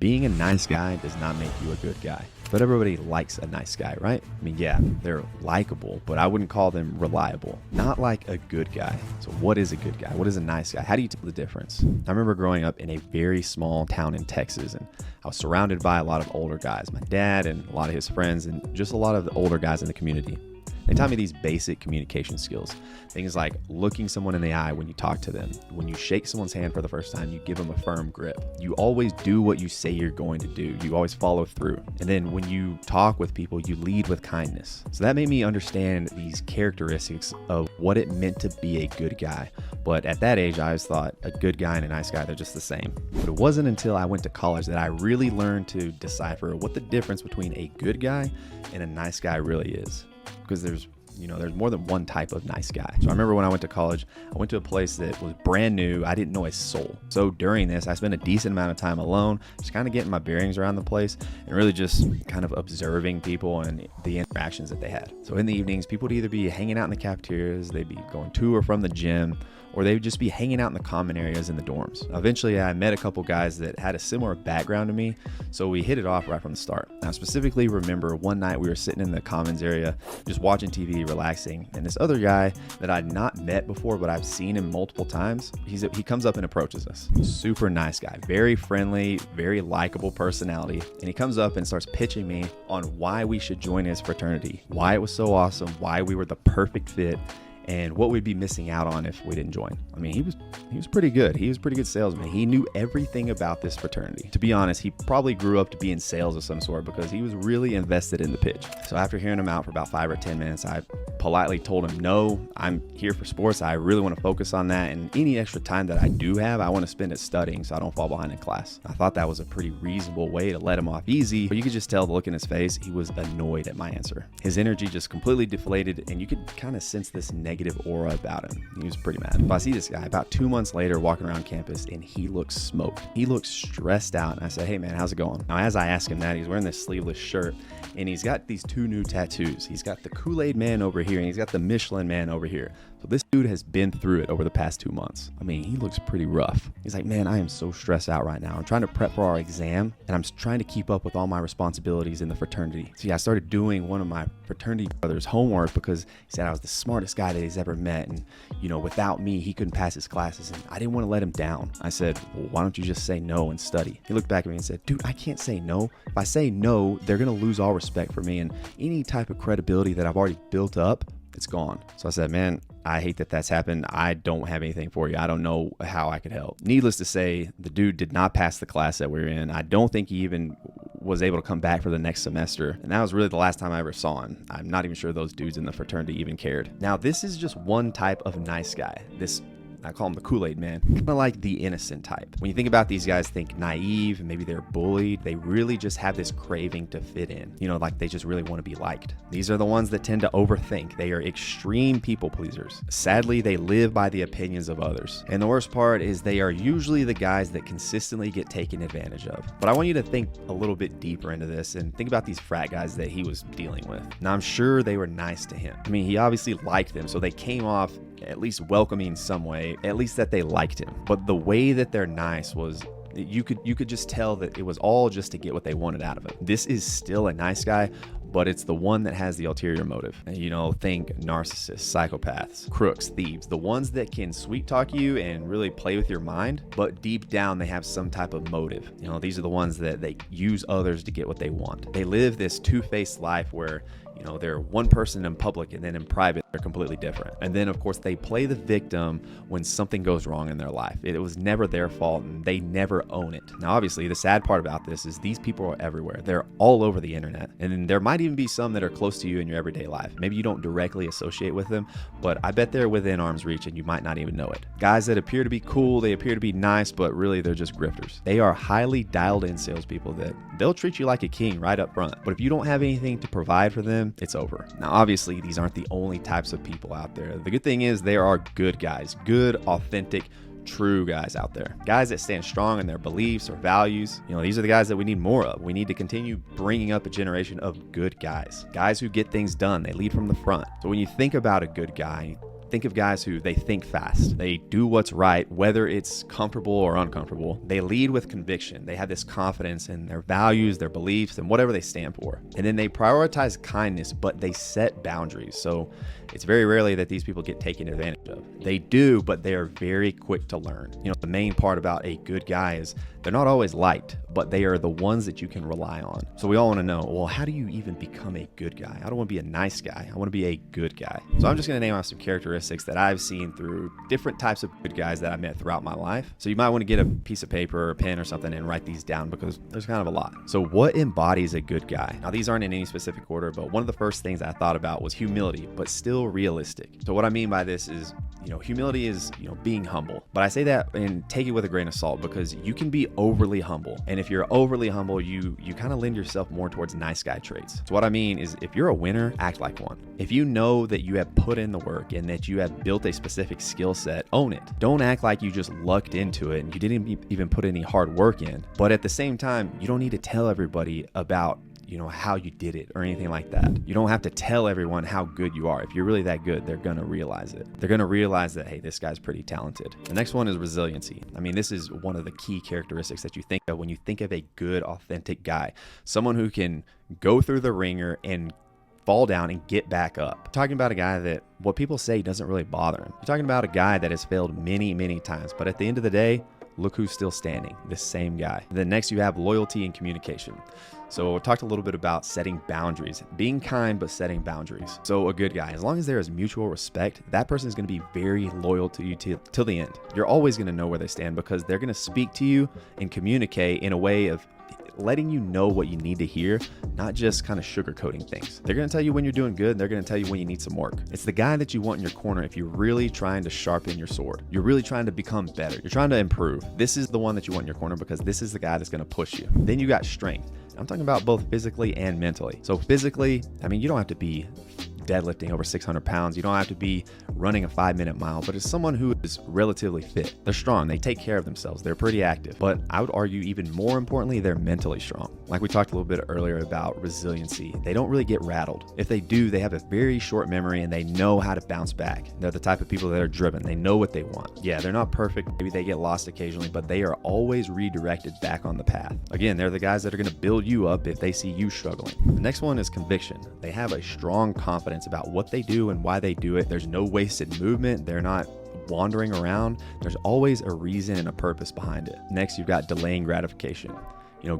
Being a nice guy does not make you a good guy. But everybody likes a nice guy, right? I mean, yeah, they're likable, but I wouldn't call them reliable. Not like a good guy. So what is a good guy? What is a nice guy? How do you tell the difference? I remember growing up in a very small town in Texas, and I was surrounded by a lot of older guys. My dad and a lot of his friends and just a lot of the older guys in the community. They taught me these basic communication skills. Things like looking someone in the eye when you talk to them. When you shake someone's hand for the first time, you give them a firm grip. You always do what you say you're going to do. You always follow through. And then when you talk with people, you lead with kindness. So that made me understand these characteristics of what it meant to be a good guy. But at that age, I always thought a good guy and a nice guy, they're just the same. But it wasn't until I went to college that I really learned to decipher what the difference between a good guy and a nice guy really is. Because there's more than one type of nice guy. So I remember when I went to college, I went to a place that was brand new. I didn't know a soul. So during this, I spent a decent amount of time alone, just kind of getting my bearings around the place and really just kind of observing people and the interactions that they had. So in the evenings, people would either be hanging out in the cafeterias, they'd be going to or from the gym, or they would just be hanging out in the common areas in the dorms. Eventually, I met a couple guys that had a similar background to me, so we hit it off right from the start. I specifically remember one night we were sitting in the commons area, just watching TV, relaxing, and this other guy that I'd not met before, but I've seen him multiple times, he comes up and approaches us. Super nice guy, very friendly, very likable personality, and he comes up and starts pitching me on why we should join his fraternity, why it was so awesome, why we were the perfect fit, and what we'd be missing out on if we didn't join. I mean, he was pretty good. He was a pretty good salesman. He knew everything about this fraternity. To be honest, he probably grew up to be in sales of some sort because he was really invested in the pitch. So after hearing him out for about 5 or 10 minutes, I politely told him, no, I'm here for sports. I really want to focus on that. And any extra time that I do have, I want to spend it studying so I don't fall behind in class. I thought that was a pretty reasonable way to let him off easy, but you could just tell the look in his face. He was annoyed at my answer. His energy just completely deflated, and you could kind of sense this negative aura about him. He was pretty mad. But I see this guy about 2 months later walking around campus, and he looks smoked. He looks stressed out. And I said, hey man, how's it going? Now, as I ask him that, he's wearing this sleeveless shirt, and he's got these 2 new tattoos. He's got the Kool-Aid man over here, and he's got the Michelin man over here. So this dude has been through it over the past 2 months. I mean, he looks pretty rough. He's like, man, I am so stressed out right now. I'm trying to prep for our exam, and I'm trying to keep up with all my responsibilities in the fraternity. So yeah, I started doing one of my fraternity brothers' homework because he said I was the smartest guy that he's ever met, and without me, he couldn't pass his classes, and I didn't want to let him down. I said, well, why don't you just say no and study? He looked back at me and said, dude, I can't say no. If I say no, they're going to lose all respect for me, and any type of credibility that I've already built up, it's gone. So I said, man, I hate that that's happened. I don't have anything for you. I don't know how I could help. Needless to say, the dude did not pass the class that we were in. I don't think he even was able to come back for the next semester. And that was really the last time I ever saw him. I'm not even sure those dudes in the fraternity even cared. Now, this is just one type of nice guy. I call him the Kool-Aid man, kind of like the innocent type. When you think about these guys, think naive and maybe they're bullied. They really just have this craving to fit in, like they just really want to be liked. These are the ones that tend to overthink. They are extreme people pleasers. Sadly, they live by the opinions of others. And the worst part is they are usually the guys that consistently get taken advantage of. But I want you to think a little bit deeper into this and think about these frat guys that he was dealing with. Now, I'm sure they were nice to him. I mean, he obviously liked them, so they came off at least welcoming in some way, at least that they liked him. But the way that they're nice was, you could just tell that it was all just to get what they wanted out of him. This is still a nice guy, but it's the one that has the ulterior motive. Think narcissists, psychopaths, crooks, thieves, the ones that can sweet talk you and really play with your mind, but deep down they have some type of motive. These are the ones that they use others to get what they want. They live this two-faced life where they're one person in public, and then in private, they're completely different. And then, of course, they play the victim when something goes wrong in their life. It was never their fault, and they never own it. Now, obviously, the sad part about this is these people are everywhere. They're all over the internet. And then there might even be some that are close to you in your everyday life. Maybe you don't directly associate with them, but I bet they're within arm's reach, and you might not even know it. Guys that appear to be cool, they appear to be nice, but really they're just grifters. They are highly dialed in salespeople that they'll treat you like a king right up front. But if you don't have anything to provide for them, it's over. Now, obviously, these aren't the only types of people out there. The good thing is there are good guys, good, authentic, true guys out there. Guys that stand strong in their beliefs or values. These are the guys that we need more of. We need to continue bringing up a generation of good guys. Guys who get things done. They lead from the front. So when you think about a good guy, Think of guys who they think fast. They do what's right, whether it's comfortable or uncomfortable. They lead with conviction. They have this confidence in their values, their beliefs, and whatever they stand for. And then they prioritize kindness, but they set boundaries. So it's very rarely that these people get taken advantage of. They do, but they are very quick to learn. The main part about a good guy is they're not always liked, but they are the ones that you can rely on. So we all want to know, well, how do you even become a good guy? I don't want to be a nice guy. I want to be a good guy. So I'm just going to name off some characteristics that I've seen through different types of good guys that I met throughout my life. So you might want to get a piece of paper or a pen or something and write these down because there's kind of a lot. So what embodies a good guy? Now, these aren't in any specific order, but one of the first things I thought about was humility, but still realistic. So what I mean by this is, humility is, being humble. But I say that and take it with a grain of salt because you can be overly humble. And if you're overly humble, you kind of lend yourself more towards nice guy traits. So what I mean is if you're a winner, act like one. If you know that you have put in the work and that you have built a specific skill set, own it. Don't act like you just lucked into it and you didn't even put any hard work in. But at the same time, you don't need to tell everybody about how you did it or anything like that. You don't have to tell everyone how good you are. If you're really that good, they're going to realize it. They're going to realize that, hey, this guy's pretty talented. The next one is resiliency. I mean, this is one of the key characteristics that you think of when you think of a good, authentic guy. Someone who can go through the ringer and fall down and get back up. I'm talking about a guy that what people say doesn't really bother him. You're talking about a guy that has failed many, many times, but at the end of the day, look who's still standing, the same guy. Then next you have loyalty and communication. So we talked a little bit about setting boundaries, being kind, but setting boundaries. So a good guy, as long as there is mutual respect, that person is going to be very loyal to you till the end. You're always going to know where they stand because they're going to speak to you and communicate in a way of letting you know what you need to hear, not just kind of sugarcoating things. They're going to tell you when you're doing good. They're going to tell you when you need some work. It's the guy that you want in your corner if you're really trying to sharpen your sword. You're really trying to become better. You're trying to improve. This is the one that you want in your corner because this is the guy that's going to push you. Then you got strength. I'm talking about both physically and mentally. So physically, I mean, you don't have to be deadlifting over 600 pounds. You don't have to be running a 5-minute mile, but it's someone who is relatively fit. They're strong. They take care of themselves. They're pretty active. But I would argue even more importantly, they're mentally strong. Like we talked a little bit earlier about resiliency. They don't really get rattled. If they do, they have a very short memory and they know how to bounce back. They're the type of people that are driven. They know what they want. Yeah, they're not perfect. Maybe they get lost occasionally, but they are always redirected back on the path. Again, they're the guys that are going to build you up if they see you struggling. The next one is conviction. They have a strong confidence about what they do and why they do it. There's no wasted movement. They're not wandering around. There's always a reason and a purpose behind it. Next, you've got delaying gratification.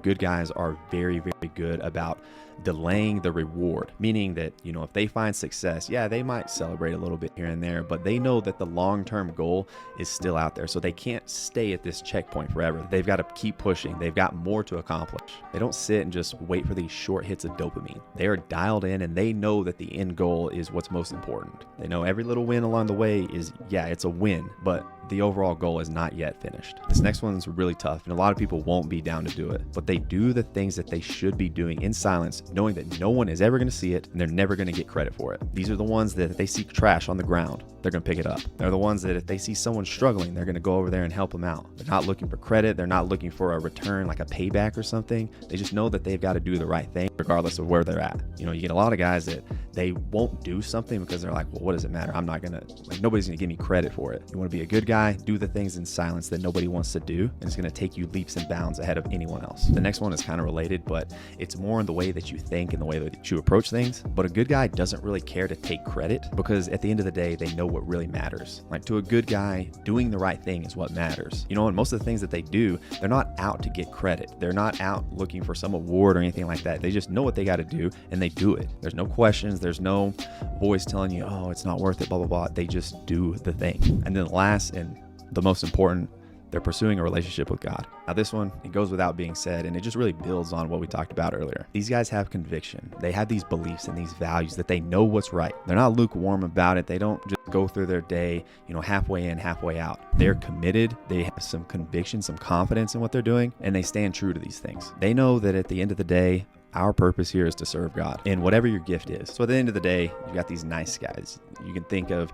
Good guys are very, very good about delaying the reward, meaning that, if they find success, yeah, they might celebrate a little bit here and there, but they know that the long-term goal is still out there. So they can't stay at this checkpoint forever. They've got to keep pushing. They've got more to accomplish. They don't sit and just wait for these short hits of dopamine. They are dialed in and they know that the end goal is what's most important. They know every little win along the way is, yeah, it's a win, but the overall goal is not yet finished. This next one's really tough and a lot of people won't be down to do it, but they do the things that they should be doing in silence, knowing that no one is ever going to see it and they're never going to get credit for it. These are the ones that if they see trash on the ground, they're going to pick it up. They're the ones that if they see someone struggling, they're going to go over there and help them out. They're not looking for credit. They're not looking for a return, like a payback or something. They just know that they've got to do the right thing regardless of where they're at. You get a lot of guys that they won't do something because they're like, well, what does it matter? I'm not going to, nobody's going to give me credit for it. You want to be a good guy, do the things in silence that nobody wants to do, and it's going to take you leaps and bounds ahead of anyone else. The next one is kind of related, but it's more in the way that you think and the way that you approach things. But a good guy doesn't really care to take credit because at the end of the day, they know what really matters. Like to a good guy, doing the right thing is what matters. And most of the things that they do, they're not out to get credit. They're not out looking for some award or anything like that. They just know what they got to do and they do it. There's no questions. There's no voice telling you, oh, it's not worth it, blah, blah, blah. They just do the thing. And then last and the most important, they're pursuing a relationship with God. Now this one, it goes without being said, and it just really builds on what we talked about earlier. These guys have conviction. They have these beliefs and these values that they know what's right. They're not lukewarm about it. They don't just go through their day, halfway in, halfway out. They're committed. They have some conviction, some confidence in what they're doing, and they stand true to these things. They know that at the end of the day, our purpose here is to serve God in whatever your gift is. So at the end of the day, you got these nice guys. You can think of,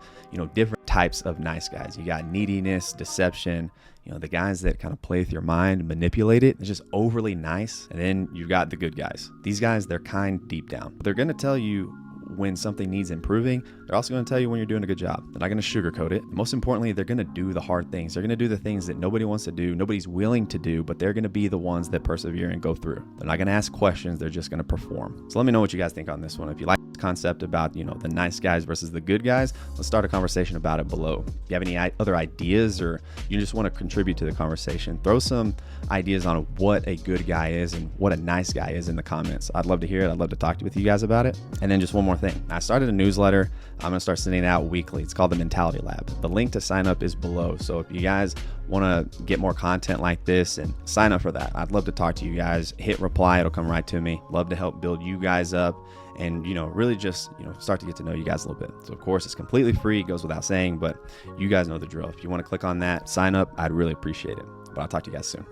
different types of nice guys. You got neediness, deception, the guys that kind of play with your mind, manipulate it. It's just overly nice. And then you got the good guys. These guys, they're kind deep down. They're going to tell you when something needs improving. They're also going to tell you when you're doing a good job. They're not going to sugarcoat it. Most importantly, they're going to do the hard things. They're going to do the things that nobody wants to do, nobody's willing to do, but they're going to be the ones that persevere and go through. They're not going to ask questions. They're just going to perform. So let me know what you guys think on this one. If you like this concept about, the nice guys versus the good guys, let's start a conversation about it below. If you have any other ideas, or you just want to contribute to the conversation, throw some ideas on what a good guy is and what a nice guy is in the comments. I'd love to hear it. I'd love to talk with you guys about it. And then just one more thing. I started a newsletter. I'm going to start sending it out weekly. It's called the Mentality Lab. The link to sign up is below. So if you guys want to get more content like this, and sign up for that. I'd love to talk to you guys. Hit reply. It'll come right to me. Love to help build you guys up and, really just, start to get to know you guys a little bit. So of course it's completely free. It goes without saying, but you guys know the drill. If you want to click on that, sign up, I'd really appreciate it. But I'll talk to you guys soon.